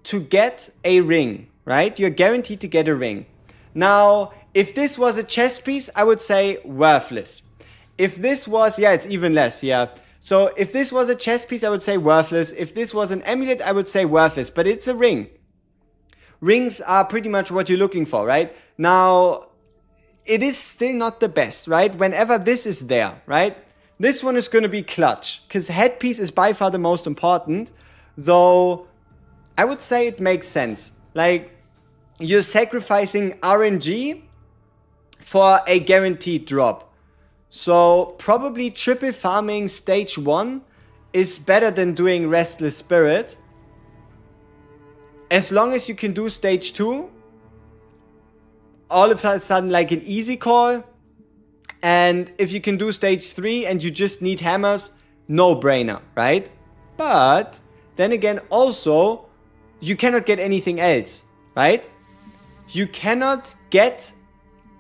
to get a ring, right? You're guaranteed to get a ring. Now, if this was a chess piece, I would say worthless. If this was, yeah, it's even less, yeah. So if this was a chess piece, I would say worthless. If this was an amulet, I would say worthless. But it's a ring. Rings are pretty much what you're looking for, right? Now, it is still not the best, right? Whenever this is there, right? This one is going to be clutch, because headpiece is by far the most important, though I would say it makes sense. Like, you're sacrificing RNG for a guaranteed drop. So, probably triple farming stage 1 is better than doing Restless Spirit. As long as you can do stage 2, all of a sudden like an easy call. And if you can do stage 3 and you just need hammers, no brainer, right? But then again, also, you cannot get anything else, right? You cannot get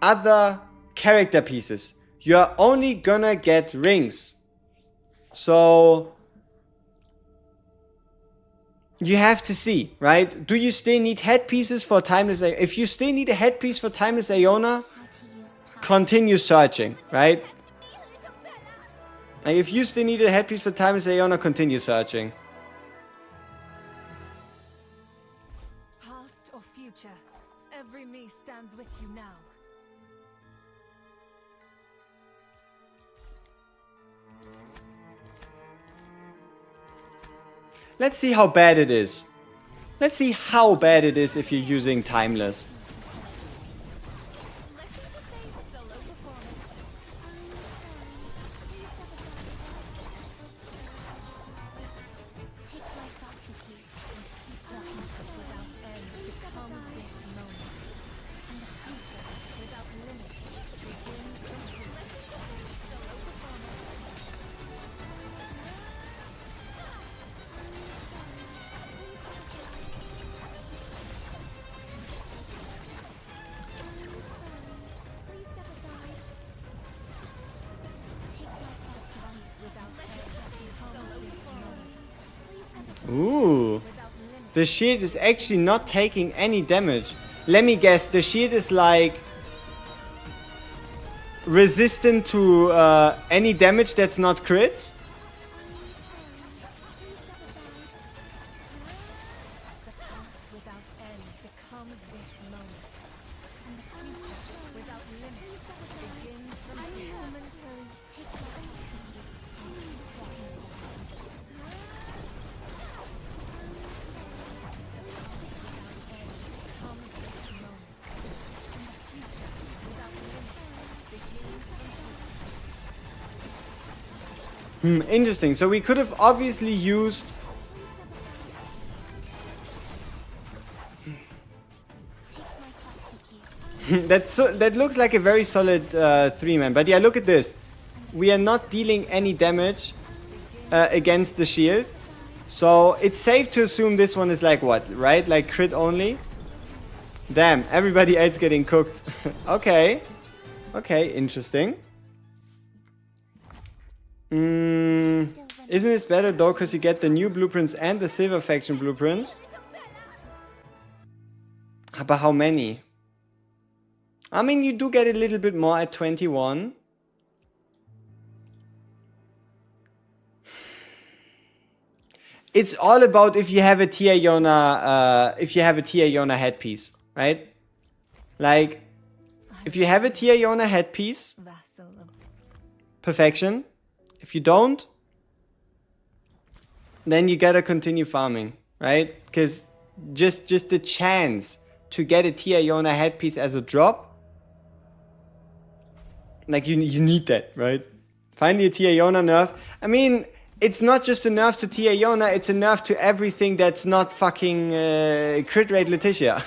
other character pieces. You're only gonna get rings. So you have to see, right? Do you still need headpieces for Timeless Iona? If you still need a headpiece for Timeless Iona, continue searching, right? Like if you still need a headpiece for Timeless Iona, continue searching. Past or future, every me stands with you now. Let's see how bad it is. Let's see how bad it is if you're using Timeless. Ooh. The shield is actually not taking any damage. Let me guess, the shield is like resistant to any damage that's not crits? Interesting. So we could have obviously used... that looks like a very solid 3-man. But yeah, look at this. We are not dealing any damage against the shield. So it's safe to assume this one is like what, right? Like crit only? Damn, everybody else getting cooked. Okay. Okay, interesting. Isn't this better though, because you get the new blueprints and the Silver Faction blueprints? But how many? I mean, you do get a little bit more at 21. It's all about if you have a Tia Iona, headpiece, right? Like, if you have a Tia Iona headpiece, perfection. If you don't, then you gotta continue farming, right? Because just the chance to get a Tia Iona headpiece as a drop, like you need that, right? Finally a Tia Iona nerf. I mean, it's not just a nerf to Tia Iona, it's a nerf to everything that's not fucking crit rate Letitia.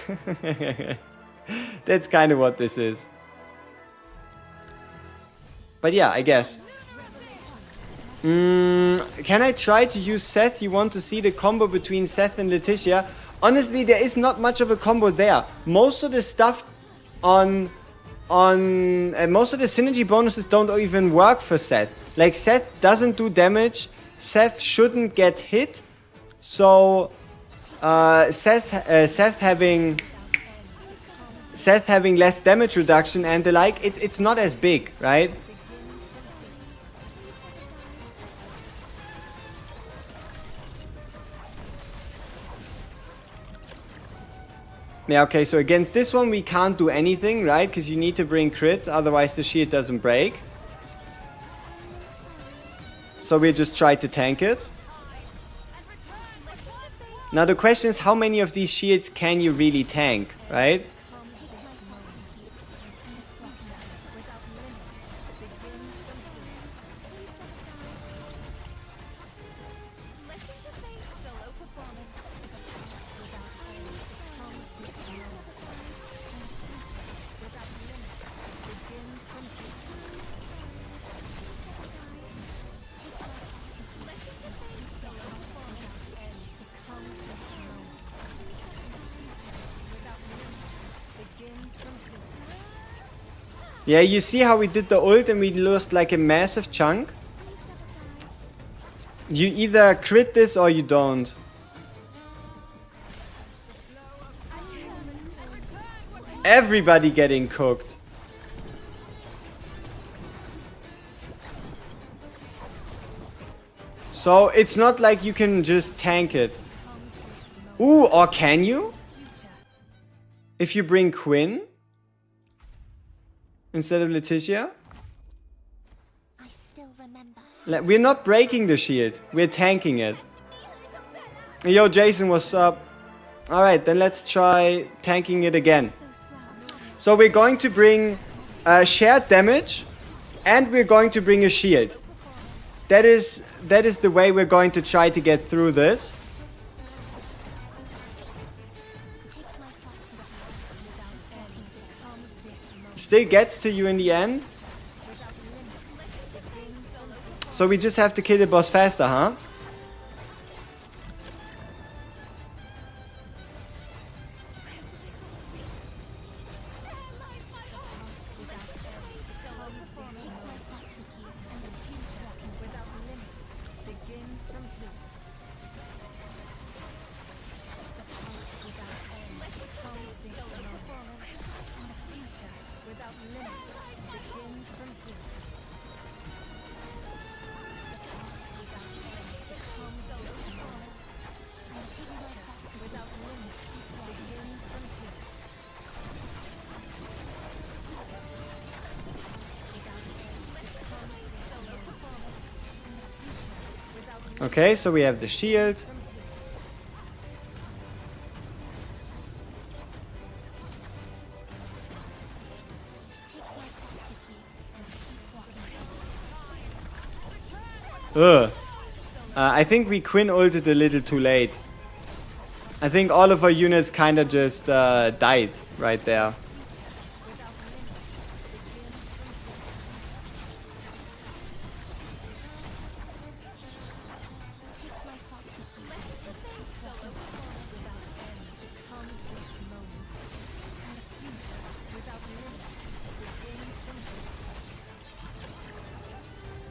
That's kind of what this is. But yeah, I guess. Can I try to use Seth? You want to see the combo between Seth and Letitia? Honestly, there is not much of a combo there. Most of the stuff most of the synergy bonuses don't even work for Seth. Like, Seth doesn't do damage. Seth shouldn't get hit. So, Seth having less damage reduction and the like, it's not as big, right? Yeah, okay, so against this one we can't do anything, right? Because you need to bring crits, otherwise the shield doesn't break. So we just try to tank it. Now the question is, how many of these shields can you really tank, right? Yeah, you see how we did the ult and we lost like a massive chunk? You either crit this or you don't. Everybody getting cooked. So it's not like you can just tank it. Ooh, or can you? If you bring Quinn instead of Leticia? I still remember. We're not breaking the shield. We're tanking it. Yo, Jason, what's up? Alright, then let's try tanking it again. So we're going to bring shared damage and we're going to bring a shield. That is the way we're going to try to get through this. Still gets to you in the end. So we just have to kill the boss faster, huh? Okay, so we have the shield. I think we Quinn ulted a little too late. I think all of our units kind of just died right there.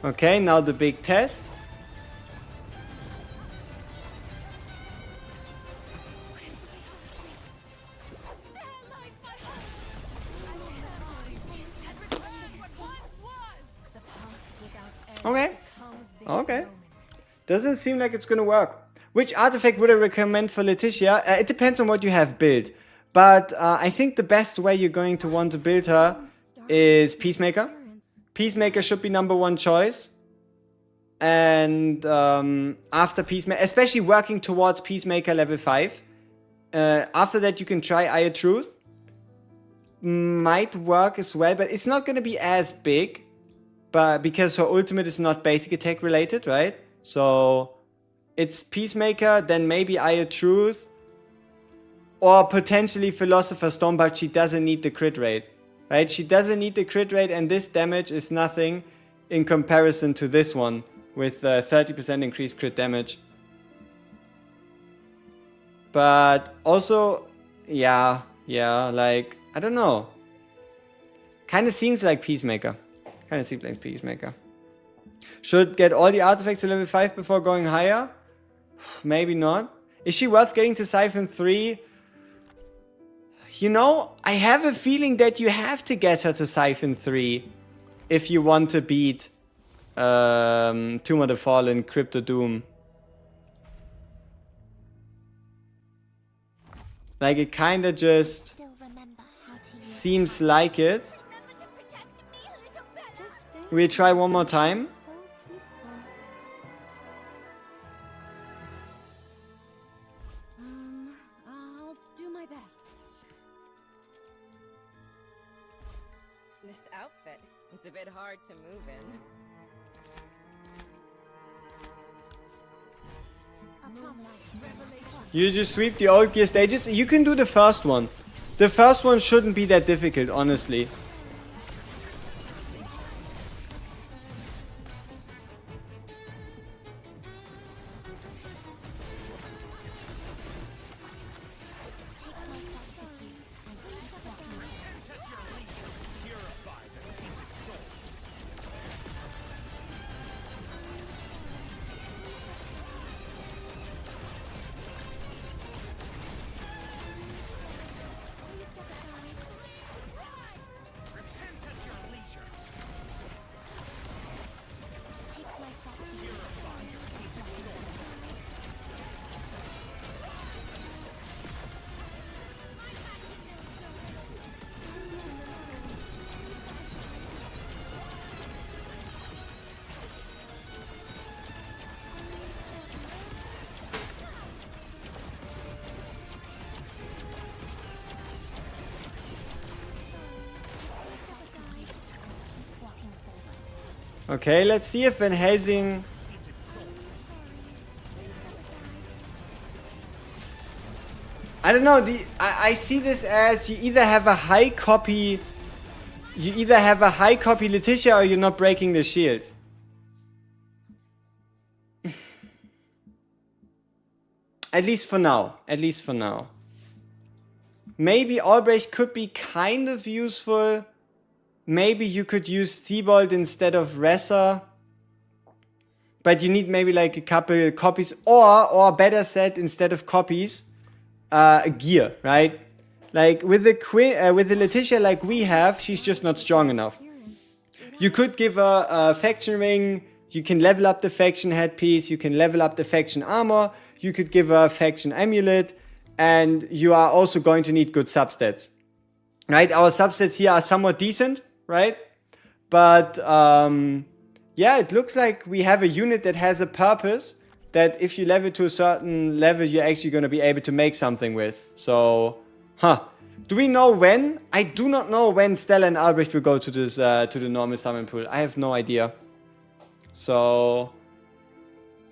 Okay, now the big test. Okay. Okay. Doesn't seem like it's gonna work. Which artifact would I recommend for Leticia? It depends on what you have built. But I think the best way you're going to want to build her is Peacemaker. Peacemaker should be #1 choice. And after Peacemaker, especially working towards Peacemaker level 5. After that you can try Eye of Truth. Might work as well, but it's not going to be as big. But because her ultimate is not basic attack related, right? So it's Peacemaker, then maybe Eye of Truth. Or potentially Philosopher's Stone, but she doesn't need the crit rate. Right? She doesn't need the crit rate, and this damage is nothing in comparison to this one with 30% increased crit damage. But also, yeah, like, I don't know. Kind of seems like Peacemaker. Kind of seems like Peacemaker. Should get all the artifacts to level 5 before going higher? Maybe not. Is she worth getting to Siphon 3? You know, I have a feeling that you have to get her to Siphon 3 if you want to beat Tomb of the Fallen, Crypt of Doom. Like, it kinda just Still remember how to use seems like it. Remember to protect me, little Bella. Just stay We try one more time. so peaceful. I'll do my best. This outfit, it's a bit hard to move in. a promise. You just sweep the old gear stages. You can do the first one. The first one shouldn't be that difficult, honestly. Okay, let's see if Van Helsing... I don't know, I see this as you either have a high copy... You either have a high copy Leticia or you're not breaking the shield. At least for now. At least for now. Maybe Albrecht could be kind of useful. Maybe you could use Thibault instead of Ressa. But you need maybe like a couple copies. Or better said, instead of copies, a gear, right? Like with the Leticia like we have, she's just not strong enough. You could give her a faction ring. You can level up the faction headpiece. You can level up the faction armor. You could give her a faction amulet. And you are also going to need good substats. Right? Our substats here are somewhat decent, right? But yeah, it looks like we have a unit that has a purpose. That if you level to a certain level, you're actually going to be able to make something with. So, do we know when? I do not know when Stella and Albrecht will go to this to the normal summon pool. I have no idea. So,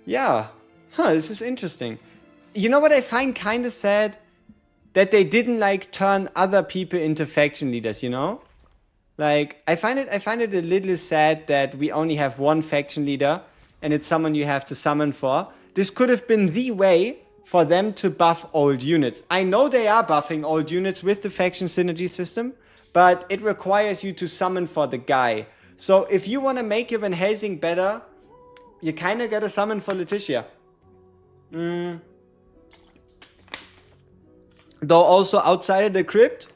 yeah. This is interesting. You know what I find kind of sad? That they didn't like turn other people into faction leaders, you know? Like, I find it a little sad that we only have one faction leader and it's someone you have to summon for. This could have been the way for them to buff old units. I know they are buffing old units with the faction synergy system, but it requires you to summon for the guy. So if you want to make your Van Helsing better, you kind of gotta summon for Leticia. Though also outside of the crypt,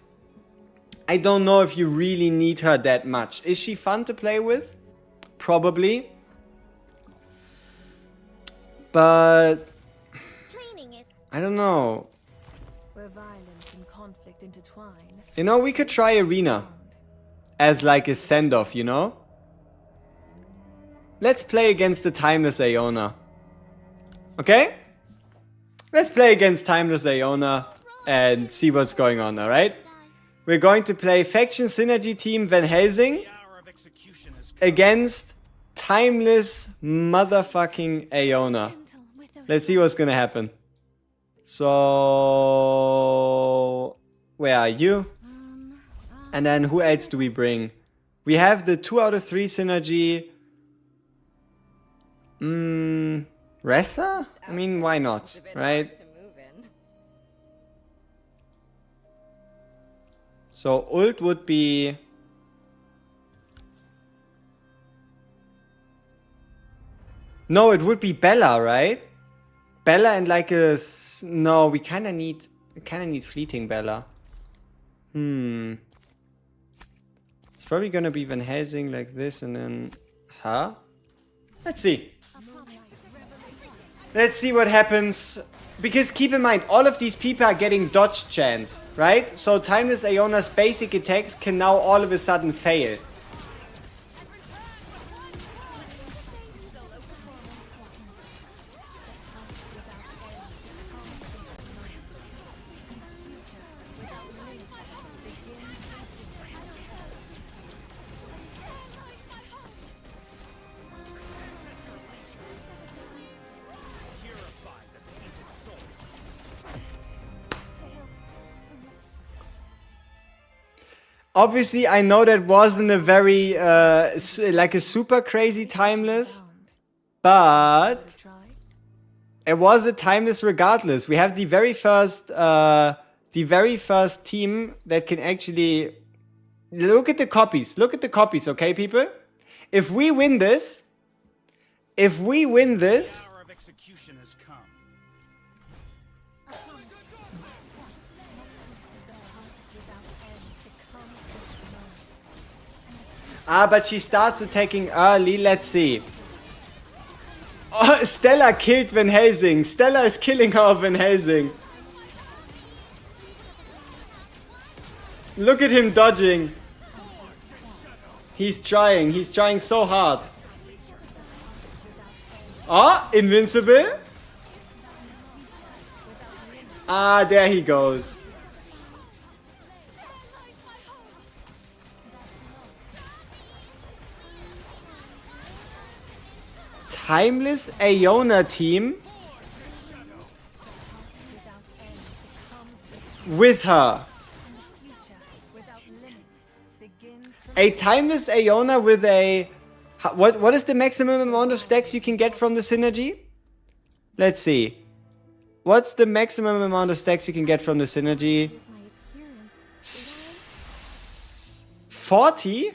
I don't know if you really need her that much. Is she fun to play with? Probably. But Training is I don't know. Where violence and conflict intertwine. You know, we could try Arena as like a send-off, you know? Let's play against the Timeless Aeona. Okay? Let's play against Timeless Aeona and see what's going on, alright? We're going to play Faction Synergy Team Van Helsing against Timeless motherfucking Aeona. Let's see what's gonna happen. So, where are you? And then who else do we bring? We have the 2 out of 3 synergy. Ressa? I mean, why not, right? To move in. So ult would be... No, it would be Bella, right? Bella and like a... No, we kind of need fleeting Bella. It's probably gonna be Van Helsing like this and then... Huh? Let's see. Let's see what happens. Because keep in mind, all of these people are getting dodge chance, right? So Timeless Iona's basic attacks can now all of a sudden fail. Obviously, I know that wasn't a very, like a super crazy Timeless, but it was a Timeless regardless. We have the very first team that can actually, look at the copies, okay, people? If we win this, but she starts attacking early. Let's see. Oh, Stella killed Van Helsing. Stella is killing her Van Helsing. Look at him dodging. He's trying so hard. Oh, invincible. Ah, there he goes. Timeless Iona team with her. A Timeless Iona with a... What is the maximum amount of stacks you can get from the synergy? Let's see. What's the maximum amount of stacks you can get from the synergy? 40?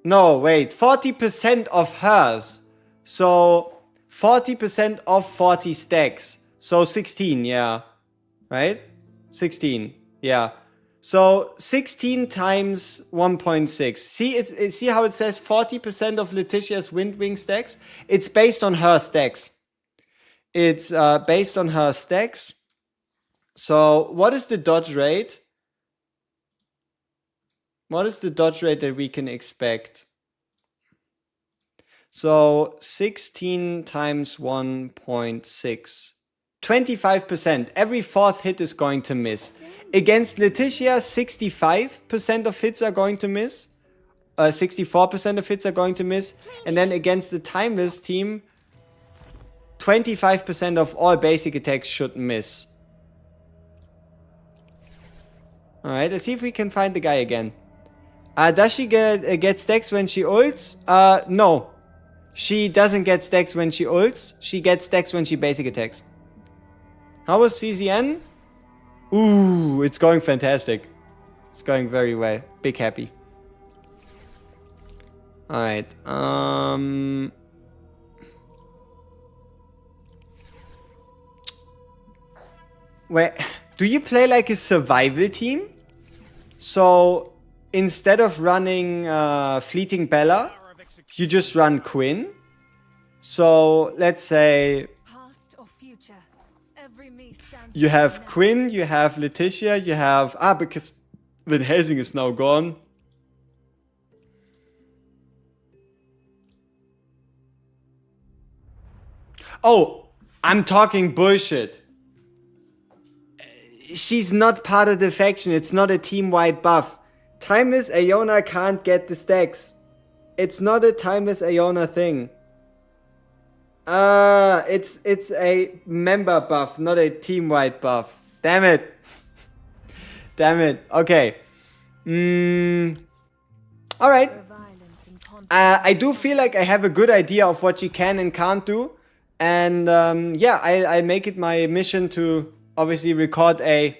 No, wait. 40% of hers. So 40% of 40 stacks. So 16, yeah. Right? 16, yeah. So 16 times 1.6. See how it says 40% of Letitia's Wind Wing stacks? It's based on her stacks. It's based on her stacks. So what is the dodge rate? What is the dodge rate that we can expect? So 16 times 1.6. 25%. Every fourth hit is going to miss. Against Leticia, 65% of hits are going to miss. 64% of hits are going to miss. And then against the Timeless team, 25% of all basic attacks should miss. Alright, let's see if we can find the guy again. Does she get stacks when she ults? No. She doesn't get stacks when she ults. She gets stacks when she basic attacks. How was CZN? Ooh, it's going fantastic. It's going very well. Big happy. Alright. Wait, do you play like a survival team? So instead of running Fleeting Bella, you just run Quinn. So let's say you have Quinn, you have Leticia, you have... because Van Helsing is now gone. Oh, I'm talking bullshit. She's not part of the faction. It's not a team-wide buff. Timeless Iona can't get the stacks. It's not a Timeless Iona thing. It's a member buff, not a team-wide buff. Damn it. Damn it. Okay. Alright. I do feel like I have a good idea of what she can and can't do. And yeah, I make it my mission to obviously record a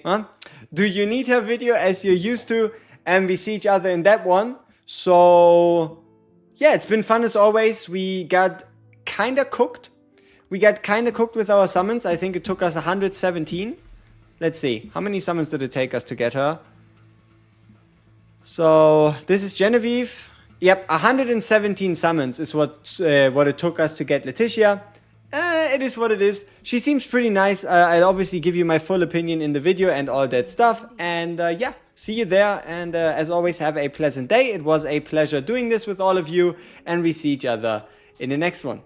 Do You Need Her video as you're used to. And we see each other in that one. So yeah, it's been fun as always. We got kinda cooked. With our summons. I think it took us 117. Let's see. How many summons did it take us to get her? So this is Genevieve. Yep, 117 summons is what it took us to get Leticia. it is what it is. She seems pretty nice. I'll obviously give you my full opinion in the video and all that stuff. And yeah, see you there. And as always, have a pleasant day. It was a pleasure doing this with all of you. And we see each other in the next one.